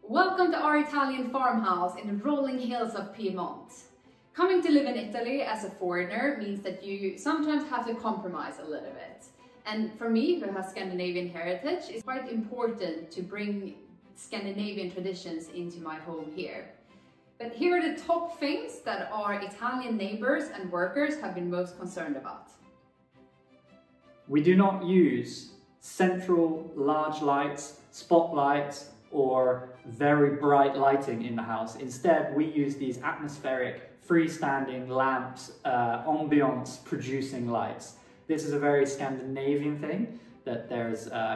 Welcome to our Italian farmhouse in the rolling hills of Piedmont. Coming to live in Italy as a foreigner means that you sometimes have to compromise a little bit. And for me, who has Scandinavian heritage, it's quite important to bring Scandinavian traditions into my home here. But here are the top things that our Italian neighbors and workers have been most concerned about. We do not use central large lights, spotlights, or very bright lighting in the house. Instead, we use these atmospheric freestanding lamps, ambiance producing lights. This is a very Scandinavian thing, that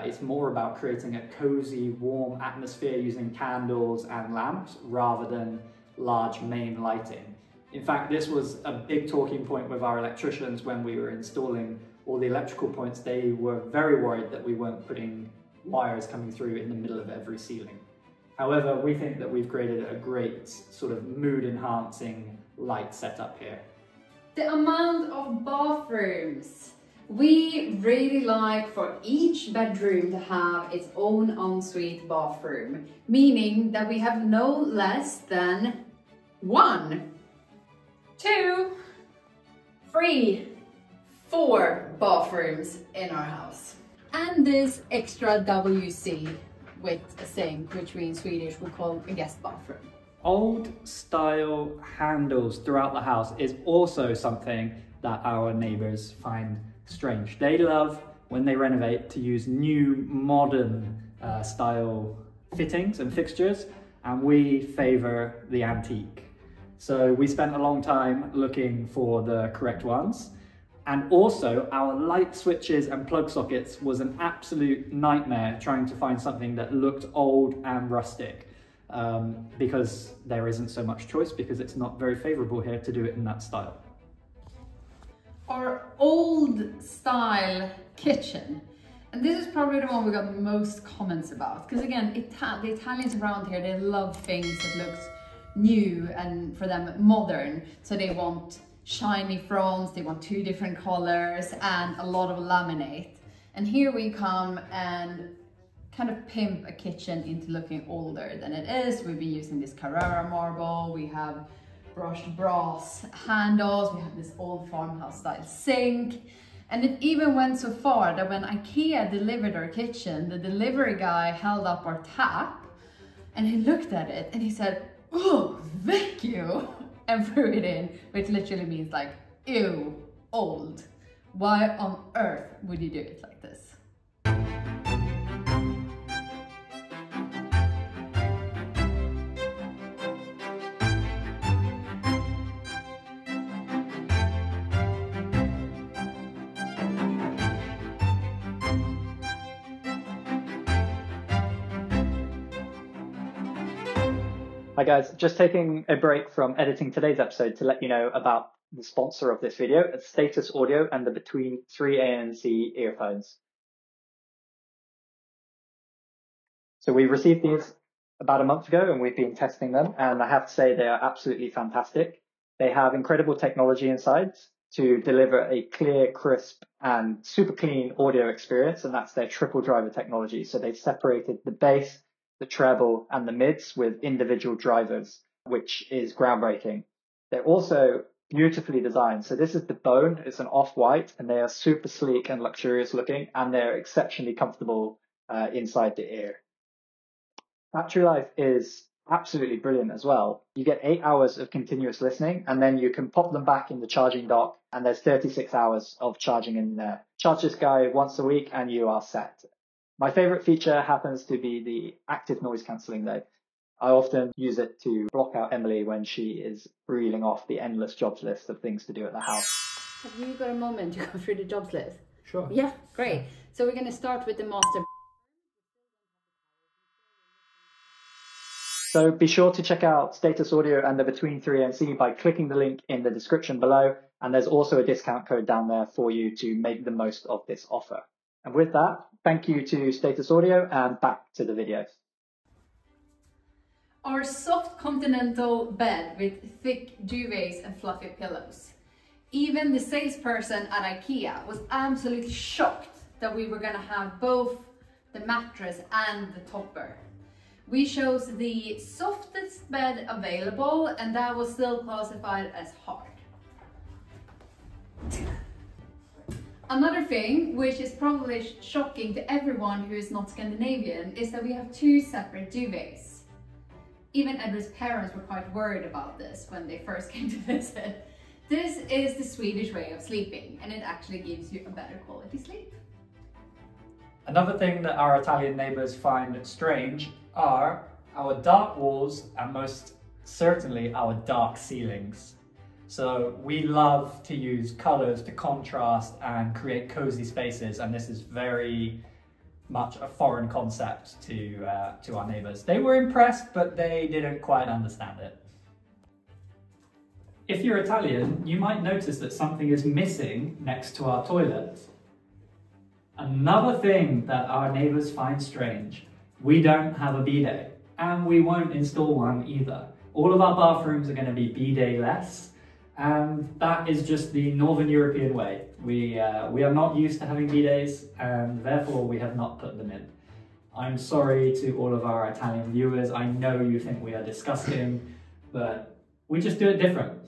it's more about creating a cozy, warm atmosphere using candles and lamps rather than large main lighting. In fact, this was a big talking point with our electricians when we were installing all the electrical points. They were very worried that we weren't putting wires coming through in the middle of every ceiling. However, we think that we've created a great sort of mood enhancing light setup here. The amount of bathrooms. We really like for each bedroom to have its own ensuite bathroom, meaning that we have no less than 1, 2, 3, 4 bathrooms in our house. And this extra WC with a sink, which we in Swedish would call a guest bathroom. Old style handles throughout the house is also something that our neighbors find strange. They love, when they renovate, to use new modern style fittings and fixtures, and we favor the antique. So we spent a long time looking for the correct ones. And also our light switches and plug sockets was an absolute nightmare trying to find something that looked old and rustic, because there isn't so much choice, because it's not very favorable here to do it in that style. Our old style kitchen. And this is probably the one we got the most comments about. Because again, the Italians around here, they love things that looks new and for them modern. So they want shiny fronts, they want 2 different colors and a lot of laminate. And here we come and kind of pimp a kitchen into looking older than it is. We've been using this Carrara marble, we have brushed brass handles, we have this old farmhouse style sink. And it even went so far that when IKEA delivered our kitchen, the delivery guy held up our tap and he looked at it and he said, "Oh, thank you," and threw it in, which literally means like, ew, old. Why on earth would you do it like this? Hi guys, just taking a break from editing today's episode to let you know about the sponsor of this video, it's Status Audio and the Between 3A and C earphones. So we received these about a month ago and we've been testing them, and I have to say they are absolutely fantastic. They have incredible technology inside to deliver a clear, crisp and super clean audio experience, and that's their triple driver technology. So they've separated the bass, the treble and the mids with individual drivers, which is groundbreaking. They're also beautifully designed. So this is the bone, it's an off-white, and they are super sleek and luxurious looking, and they're exceptionally comfortable inside the ear. Battery life is absolutely brilliant as well. You get 8 hours of continuous listening, and then you can pop them back in the charging dock, and there's 36 hours of charging in there. Charge this guy once a week and you are set. My favorite feature happens to be the active noise cancelling though. I often use it to block out Emily when she is reeling off the endless jobs list of things to do at the house. Have you got a moment to go through the jobs list? Sure. Yeah, great. So we're going to start with the master. So be sure to check out Status Audio and the Between 3A and C by clicking the link in the description below. And there's also a discount code down there for you to make the most of this offer. And with that, thank you to Status Audio, and back to the videos. Our soft continental bed with thick duvets and fluffy pillows. Even the salesperson at IKEA was absolutely shocked that we were going to have both the mattress and the topper. We chose the softest bed available, and that was still classified as hard. Another thing, which is probably shocking to everyone who is not Scandinavian, is that we have two separate duvets. Even Edward's parents were quite worried about this when they first came to visit. This is the Swedish way of sleeping, and it actually gives you a better quality sleep. Another thing that our Italian neighbours find strange are our dark walls and most certainly our dark ceilings. So we love to use colours to contrast and create cosy spaces, and this is very much a foreign concept to our neighbours. They were impressed, but they didn't quite understand it. If you're Italian, you might notice that something is missing next to our toilet. Another thing that our neighbours find strange, we don't have a bidet, and we won't install one either. All of our bathrooms are going to be bidet-less, and that is just the Northern European way. We are not used to having bidets, and therefore we have not put them in. I'm sorry to all of our Italian viewers. I know you think we are disgusting, but we just do it different.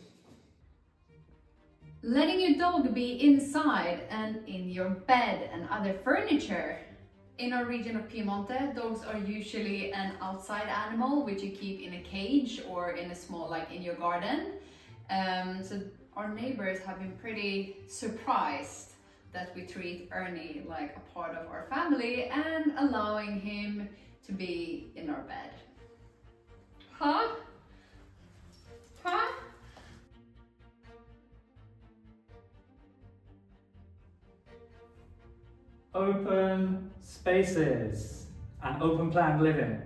Letting your dog be inside and in your bed and other furniture. In our region of Piemonte, dogs are usually an outside animal which you keep in a cage or in a small, like in your garden. So our neighbors have been pretty surprised that we treat Ernie like a part of our family and allowing him to be in our bed. Huh? Huh? Open spaces and open plan living.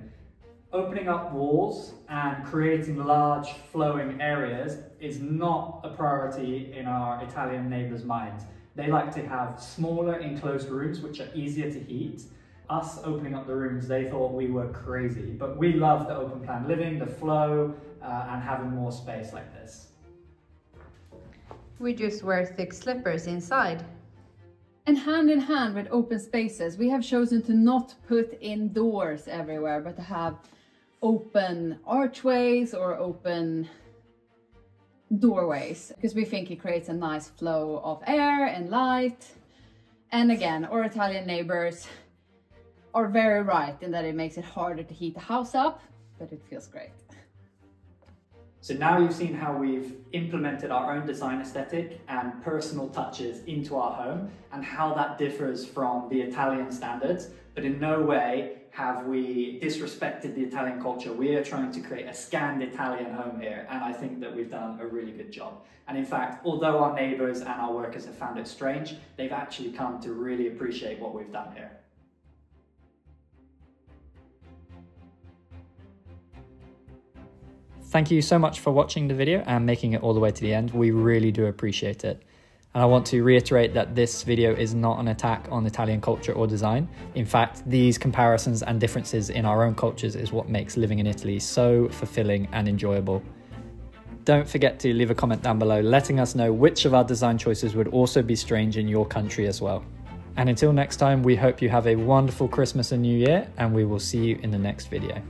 Opening up walls and creating large flowing areas is not a priority in our Italian neighbours' minds. They like to have smaller enclosed rooms which are easier to heat. Us opening up the rooms, they thought we were crazy, but we love the open plan living, the flow, and having more space like this. We just wear thick slippers inside. And hand in hand with open spaces, we have chosen to not put in doors everywhere, but to have open archways or open doorways, because we think it creates a nice flow of air and light. And again, our Italian neighbors are very right in that it makes it harder to heat the house up, but it feels great. So now you've seen how we've implemented our own design aesthetic and personal touches into our home and how that differs from the Italian standards, but in no way have we disrespected the Italian culture. We are trying to create a scanned Italian home here, and I think that we've done a really good job. And in fact, although our neighbours and our workers have found it strange, they've actually come to really appreciate what we've done here. Thank you so much for watching the video and making it all the way to the end. We really do appreciate it. And I want to reiterate that this video is not an attack on Italian culture or design. In fact, these comparisons and differences in our own cultures is what makes living in Italy so fulfilling and enjoyable. Don't forget to leave a comment down below letting us know which of our design choices would also be strange in your country as well. And until next time, we hope you have a wonderful Christmas and New Year, and we will see you in the next video.